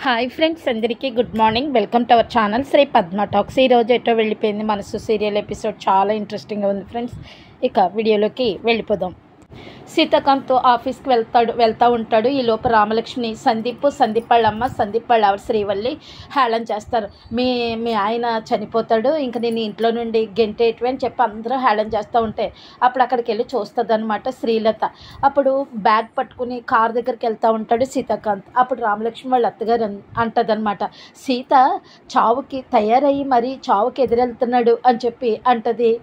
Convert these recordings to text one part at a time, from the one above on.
Hi friends, అందరికీ good morning. Welcome to our channel Shri Padma talks. ఈరోజు ఎటో వెళ్ళిపోయింది మనసు సీరియల్ ఎపిసోడ్ చాలా ఇంట్రెస్టింగ్గా ఉంది ఫ్రెండ్స్. ఇక వీడియోలోకి వెళ్ళిపోదాం. సీతాకాంత్ ఆఫీస్కి వెళ్తూ ఉంటాడు. ఈ లోపు రామలక్ష్మి సందీప్ వాళ్ళమ్మ, సందీప్ వాళ్ళ ఆవిడ శ్రీవల్లి హేళన చేస్తారు. మీ ఆయన చనిపోతాడు, ఇంక నేను ఇంట్లో నుండి గెంటేటివి అని చెప్పి అందరూ హేళన చేస్తూ ఉంటే అప్పుడు అక్కడికి వెళ్ళి చూస్తుంది అనమాట శ్రీలత. అప్పుడు బ్యాగ్ పట్టుకుని కార్ దగ్గరికి వెళ్తూ ఉంటాడు సీతాకాంత్. అప్పుడు రామలక్ష్మి వాళ్ళ అత్తగారు అంటదనమాట, సీత చావుకి తయారయ్యి మరీ చావుకి ఎదురెళ్తున్నాడు అని చెప్పి అంటది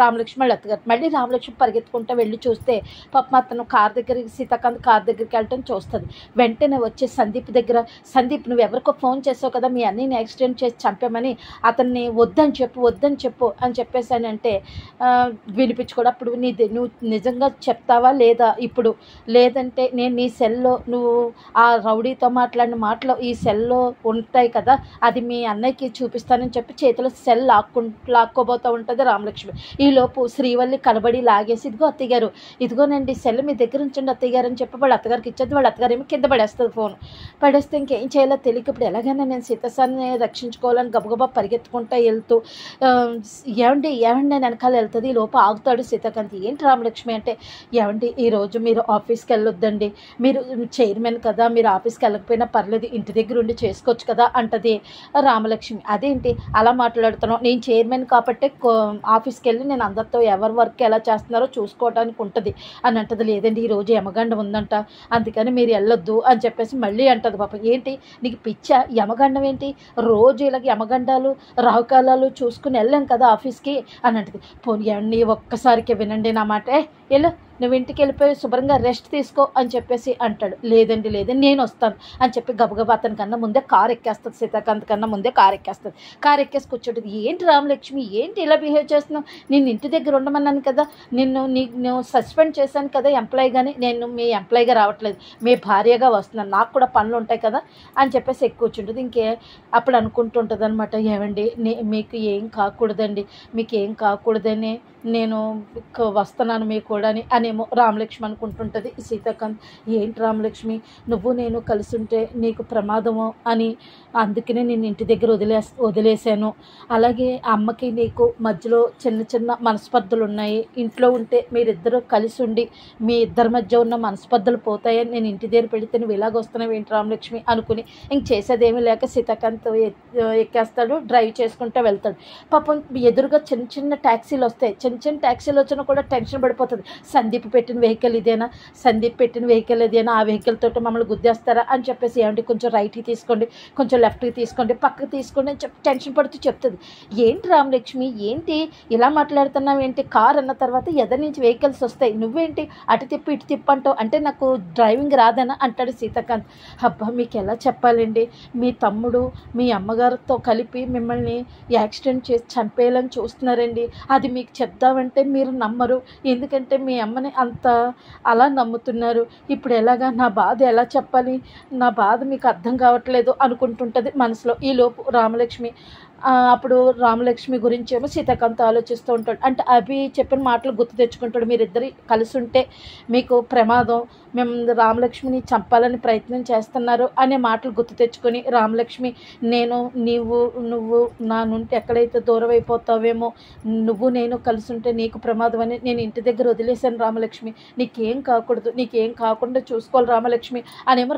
రామలక్ష్మి వాళ్ళ అత్తగారు. మళ్ళీ రామలక్ష్మి పరిగెత్తుకుంటూ వెళ్ళి చూస్తే పాపం అతను సీతాకాంత్ కార్ దగ్గరికి వెళ్ళటం చూస్తుంది. వెంటనే వచ్చే సందీప్ దగ్గర, సందీప్ నువ్వు ఎవరికో ఫోన్ చేసావు కదా మీ అన్నీని యాక్సిడెంట్ చేసి చంపామని, అతన్ని వద్దని చెప్పు అని చెప్పేసానంటే వినిపించుకోడు. అప్పుడు నువ్వు నిజంగా చెప్తావా లేదా, ఇప్పుడు లేదంటే నేను నీ సెల్లో నువ్వు ఆ రౌడీతో మాట్లాడిన మాటలు ఈ సెల్లో ఉంటాయి కదా, అది మీ అన్నయ్యకి చూపిస్తానని చెప్పి చేతిలో సెల్ లాక్కోబోతూ ఉంటుంది రామలక్ష్మి. ఈలోపు శ్రీవల్లి కలబడి లాగేసి, ఇదిగో అత్తయ్యగారు, ఇదిగోనండి సెల్ మీ దగ్గర ఉంచండి అత్తయ్యగారు అని చెప్పి వాళ్ళ అత్తగారికి ఇచ్చేది. వాళ్ళ అత్తగారు ఏమో కింద పడేస్తుంది ఫోన్. పడేస్తే ఇంకేం చేయాలో తెలియక ఇప్పుడు ఎలాగైనా నేను సీతాసాన్ని రక్షించుకోవాలని గబగబా పరిగెత్తుకుంటా వెళ్తూ ఏమండి నేను వెనకాల వెళ్తుంది. ఈ లోపు ఆగుతాడు సీతాకాంత్. ఏంటి రామలక్ష్మి అంటే, ఏమండి ఈరోజు మీరు ఆఫీస్కి వెళ్ళొద్దండి, మీరు చైర్మన్ కదా, మీరు ఆఫీస్కి వెళ్ళకపోయినా పర్లేదు, ఇంటి దగ్గర ఉండి చేసుకోవచ్చు కదా అంటది రామలక్ష్మి. అదేంటి అలా మాట్లాడుతున్నావు, నేను చైర్మన్ కాబట్టి ఆఫీస్కి వెళ్ళి నేను అందరితో ఎవరి వర్క్ ఎలా చేస్తున్నారో చూసుకోవడానికి ఉంటుంది అని అంటది. లేదండి ఈరోజు యమగండం ఉందంట, అందుకని మీరు వెళ్ళొద్దు అని చెప్పేసి మళ్ళీ అంటది. పాపం ఏంటి నీకు పిచ్చా, యమగండం ఏంటి, రోజు ఇలాగ యమగండాలు రాహుకాలాలు చూసుకుని వెళ్ళాం కదా ఆఫీస్కి అని అంటది. పోనీ అన్నీ ఒక్కసారికి వినండి నా మాట, వెళ్ళు నువ్వు ఇంటికి వెళ్ళిపోయి శుభ్రంగా రెస్ట్ తీసుకో అని చెప్పేసి అంటాడు. లేదండి నేను వస్తాను అని చెప్పి గబగబా అతని కన్నా ముందే కారు ఎక్కేస్తుంది, సీతాకాంత్ కన్నా ముందే కారు ఎక్కేస్తుంది. కారు ఎక్కేసి కూర్చోండి. ఏంటి రామలక్ష్మి ఏంటి ఇలా బిహేవ్ చేస్తున్నావు, నేను ఇంటి దగ్గర ఉండమన్నాను కదా, నేను సస్పెండ్ చేశాను కదా ఎంప్లాయీగాని, నేను మీ ఎంప్లాయీగా రావట్లేదు, మీ భార్యగా వస్తున్నాను, నాకు కూడా పనులు ఉంటాయి కదా అని చెప్పేసి ఎక్కువ కూర్చుంటుంది. అప్పుడు అనుకుంటుంటుంది అనమాట, ఏమండి మీకు ఏం కాకూడదని నేను వస్తున్నాను మీ కూడా అనేమో రామలక్ష్మి అనుకుంటుంటుంది. సీతాకాంత్ ఏంటి రామలక్ష్మి నువ్వు నేను కలిసి ఉంటే నీకు ప్రమాదము అని, అందుకనే నేను ఇంటి దగ్గర వదిలేశాను. అలాగే అమ్మకి నీకు మధ్యలో చిన్న మనస్పర్ధలు ఉన్నాయి, ఇంట్లో ఉంటే మీరిద్దరూ కలిసి ఉండి మీ ఇద్దరి మధ్య ఉన్న మనస్పర్ధలు పోతాయని నేను ఇంటి దగ్గర పెడితే నువ్వు ఇలాగ వస్తున్నావు ఏంటి రామలక్ష్మి అనుకుని ఇంక చేసేదేమీ లేక సీతాకాంత్ ఎక్కేస్తాడు, డ్రైవ్ చేసుకుంటూ వెళ్తాడు. పాపం ఎదురుగా చిన్న ట్యాక్సీలు వస్తాయి. చిన్న ట్యాక్సీలు వచ్చినా కూడా టెన్షన్ పడిపోతుంది. సందీప్ పెట్టిన వెహికల్ ఇదేనా, ఆ వెహికల్ తోటి మమ్మల్ని గుద్దేస్తారా అని చెప్పేసి, ఏమంటే కొంచెం రైట్కి తీసుకోండి, కొంచెం లెఫ్ట్కి తీసుకోండి, పక్కకి తీసుకోండి అని చెప్పి టెన్షన్ పడుతూ చెప్తుంది. ఏంటి రామలక్ష్మి ఏంటి ఇలా మాట్లాడుతున్నావు ఏంటి, కార్ అన్న తర్వాత ఎదరి నుంచి వెహికల్స్ వస్తాయి, నువ్వేంటి అటు తిప్పు ఇటు తిప్పు అంటావు, అంటే నాకు డ్రైవింగ్ రాదనా అంటాడు సీతాకాంత్. అబ్బా మీకు ఎలా చెప్పాలండి, మీ తమ్ముడు మీ అమ్మగారితో కలిపి మిమ్మల్ని యాక్సిడెంట్ చేసి చంపేయాలని చూస్తున్నారండి, అది మీకు చెప్దామంటే మీరు నమ్మరు, ఎందుకంటే మీ అమ్మని అలా నమ్ముతున్నారు, ఇప్పుడు ఎలాగా నా బాధ ఎలా చెప్పాలి, నా బాధ మీకు అర్థం కావట్లేదు అనుకుంటుంటుంది మనసులో. ఈలోపు అప్పుడు రామలక్ష్మి గురించి ఏమో సీతాకాంత్ ఆలోచిస్తూ ఉంటాడు. అంటే అభి చెప్పిన మాటలు గుర్తు తెచ్చుకుంటాడు, మీరిద్దరు కలిసి ఉంటే మీకు ప్రమాదం, మేము రామలక్ష్మిని చంపాలని ప్రయత్నం చేస్తున్నారు అనే మాటలు గుర్తు తెచ్చుకొని, రామలక్ష్మి నువ్వు నా నుండి ఎక్కడైతే దూరం అయిపోతావేమో, నేను కలిసి ఉంటే నీకు ప్రమాదం అని నేను ఇంటి దగ్గర వదిలేశాను రామలక్ష్మి, నీకేం కాకుండా చూసుకోవాలి రామలక్ష్మి అనేమో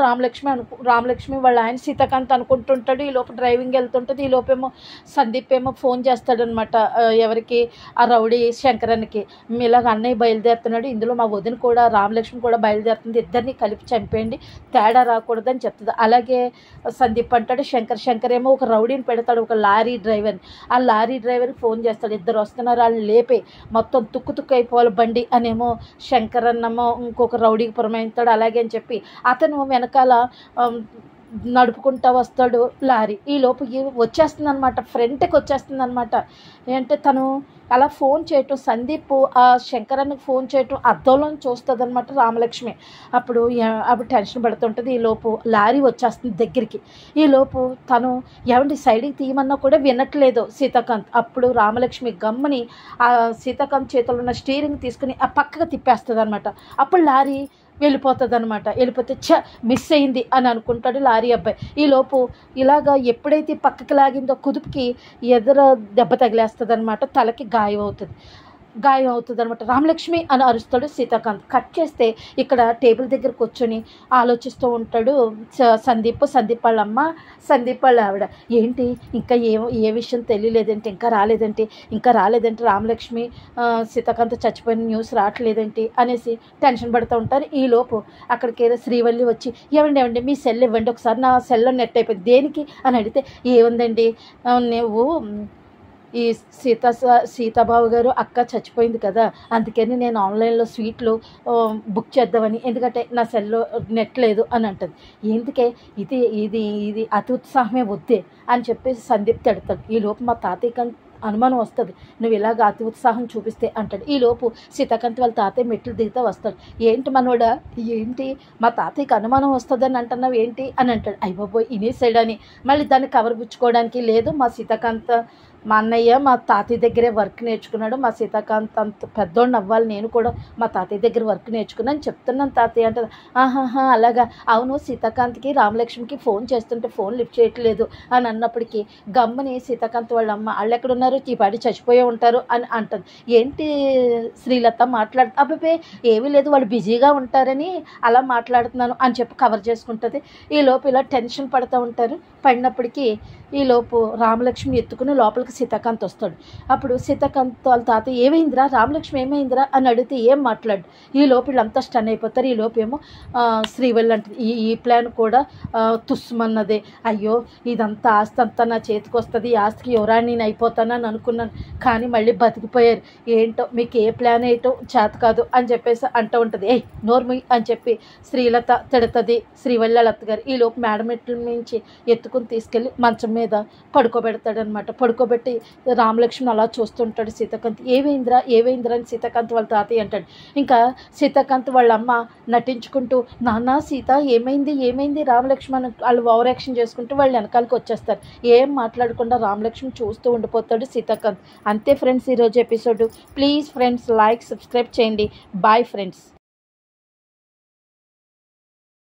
రామలక్ష్మి వాళ్ళ ఆయన సీతాకాంత్ అనుకుంటుంటాడు. ఈ లోపు డ్రైవింగ్ వెళ్తుంటుంది. ఈ లోపేమో సందీప్ ఏమో ఫోన్ చేస్తాడనమాట, ఎవరికి, ఆ రౌడీ శంకరన్కి, ఇలాగ అన్నయ్య బయలుదేరుతున్నాడు, ఇందులో మా వదిన కూడా రామలక్ష్మి కూడా బయలుదేరుతుంది, ఇద్దరిని కలిపి చంపేయండి, తేడా రాకూడదని చెప్తుంది. అలాగే సందీప్ అంటాడు. శంకర్ ఏమో ఒక రౌడీని పెడతాడు, ఒక లారీ డ్రైవర్ని, ఆ లారీ డ్రైవర్కి ఫోన్ చేస్తాడు, ఇద్దరు వస్తున్నారు వాళ్ళని లేపే మొత్తం తుక్కు అయిపోవాలి బండి అనేమో శంకర్ అన్నమో ఇంకొక రౌడీకి పురమాయిస్తాడు. అలాగే అని చెప్పి అతను వెనకాల నడుపుకుంటూ వస్తాడు లారీ. ఈ లోపు వచ్చేస్తుంది అనమాట, ఫ్రంట్కి వచ్చేస్తుంది అనమాట. అంటే తను అలా ఫోన్ చేయటం, సందీప్ ఆ శంకరానికి ఫోన్ చేయటం అద్దంలో చూస్తుంది అనమాట రామలక్ష్మి. అప్పుడు టెన్షన్ పడుతుంటుంది. ఈ లోపు లారీ వచ్చేస్తుంది దగ్గరికి. ఈ లోపు తను ఏమంటే సైడ్కి తీయమన్నా కూడా వినట్లేదు సీతాకాంత్. అప్పుడు రామలక్ష్మి గమ్మని ఆ సీతాకాంత్ చేతిలో ఉన్న స్టీరింగ్ తీసుకుని ఆ పక్కగా తిప్పేస్తుంది అనమాట. అప్పుడు లారీ వెళ్ళిపోతుంది అనమాట. వెళ్ళిపోతే మిస్ అయింది అని అనుకుంటాడు లారీ అబ్బాయి. ఈలోపు ఇలాగా ఎప్పుడైతే పక్కకి లాగిందో కుదుపుకి ఎదురు దెబ్బ తగిలేస్తుంది అనమాట. తలకి గాయం అవుతుంది అనమాట. రామలక్ష్మి అని అరుస్తాడు సీతాకాంత్. కట్ చేస్తే ఇక్కడ టేబుల్ దగ్గర కూర్చొని ఆలోచిస్తూ ఉంటాడు సందీప్ వాళ్ళ అమ్మ, సందీప్ వాళ్ళ ఆవిడ. ఏంటి ఇంకా ఏ విషయం తెలియలేదేంటి, ఇంకా రాలేదంటే రామలక్ష్మి సీతాకాంత్ చచ్చిపోయిన న్యూస్ రావట్లేదేంటి అనేసి టెన్షన్ పడుతూ ఉంటారు. ఈలోపు అక్కడికి ఏదో శ్రీవల్లి వచ్చి ఏమండి మీ సెల్ ఇవ్వండి, ఒకసారి నా సెల్లో నెట్ అయిపోయింది, దేనికి అని అడిగితే ఏముందండి నువ్వు ఈ సీతాబాబు గారు అక్క చచ్చిపోయింది కదా, అందుకని నేను ఆన్లైన్లో స్వీట్లు బుక్ చేద్దామని, ఎందుకంటే నా సెల్లో నెట్ లేదు అని అంటుంది. ఎందుకే ఇది అతి ఉత్సాహమే వద్దే అని చెప్పేసి సందీప్ తిడతాడు. ఈలోపు మా తాతయ్యకి అనుమానం వస్తుంది, నువ్వు ఇలాగ అతి ఉత్సాహం చూపిస్తే అంటాడు. ఈలోపు సీతాకాంత్ వాళ్ళ తాతయ్య మెట్లు దిగుతూ వస్తాడు. ఏంటి మనోడా, ఏంటి మా తాతయ్యకి అనుమానం వస్తుందని అంటున్నావు ఏంటి అని అంటాడు. అయ్యబాబోయ్ ఇనేసాడని మళ్ళీ దాన్ని కవర్ పుచ్చుకోవడానికి, లేదు మా అన్నయ్య మా తాతయ్య దగ్గరే వర్క్ నేర్చుకున్నాడు, మా సీతాకాంత్ అంత పెద్దోడిని అవ్వాలి, నేను కూడా మా తాతయ్య దగ్గర వర్క్ నేర్చుకున్నాను చెప్తున్నాను తాతయ్య అంటారు. ఆహాహా అలాగా, అవును సీతాకాంత్కి రామలక్ష్మికి ఫోన్ చేస్తుంటే ఫోన్ లిఫ్ట్ చేయట్లేదు అని అన్నప్పటికీ గమ్మని సీతాకాంత్ వాళ్ళ అమ్మ వాళ్ళు ఎక్కడున్నారు, ఈ పాటి చచ్చిపోయే ఉంటారు అని అంటుంది. ఏంటి శ్రీలత అబ్బాబే ఏమీ లేదు, వాళ్ళు బిజీగా ఉంటారని అలా మాట్లాడుతున్నాను అని చెప్పి కవర్ చేసుకుంటుంది. ఈలోపు ఇలా టెన్షన్ పడుతూ ఉంటారు. పడినప్పటికీ ఈలోపు రామలక్ష్మి ఎత్తుకుని లోపలికి సీతాకాంత్ వస్తాడు. అప్పుడు సీతాకాంత్ వాళ్ళ తాత ఏమైందిరా రామలక్ష్మి ఏమైందిరా అని అడిగితే ఏం మాట్లాడు. ఈలోపు వీళ్ళంతా స్టన్ అయిపోతారు. ఈలోపు ఏమో శ్రీవల్లి అంటుంది ఈ ప్లాన్ కూడా తుస్సుమన్నదే, అయ్యో ఇదంతా ఆస్తి అంతా నా చేతికి వస్తుంది, ఈ ఆస్తికి యువరాణి నేను అయిపోతానని అనుకున్నాను, కానీ మళ్ళీ బతికిపోయారు, ఏంటో మీకు ఏ ప్లాన్ వేయటం చేత కాదు అని చెప్పేసి అంటూ ఉంటుంది. నోర్మి అని చెప్పి శ్రీలత తిడుతుంది శ్రీవల్లి అత్తగారు. ఈలోపు మేడమెట్ల నుంచి ఎత్తుకుని తీసుకెళ్ళి మంచం మీద పడుకోబెడతాడనమాట. పడుకోబెట్టి రామలక్ష్మి అలా చూస్తుంటాడు సీతాకాంత్. ఏమైందిరా అని సీతాకాంత్ వాళ్ళ తాతయ్య అంటాడు. ఇంకా సీతాకాంత్ వాళ్ళ అమ్మ నటించుకుంటూ నాన్న సీత ఏమైంది రామలక్ష్మి వాళ్ళు ఓవర్ యాక్షన్ చేసుకుంటూ వాళ్ళు వెనకాలకి వచ్చేస్తారు. ఏం మాట్లాడకుండా రామలక్ష్మి చూస్తూ ఉండిపోతాడు సీతాకాంత్. అంతే ఫ్రెండ్స్ ఈరోజు ఎపిసోడ్. ప్లీజ్ ఫ్రెండ్స్ లైక్ సబ్స్క్రైబ్ చేయండి. Bye friends.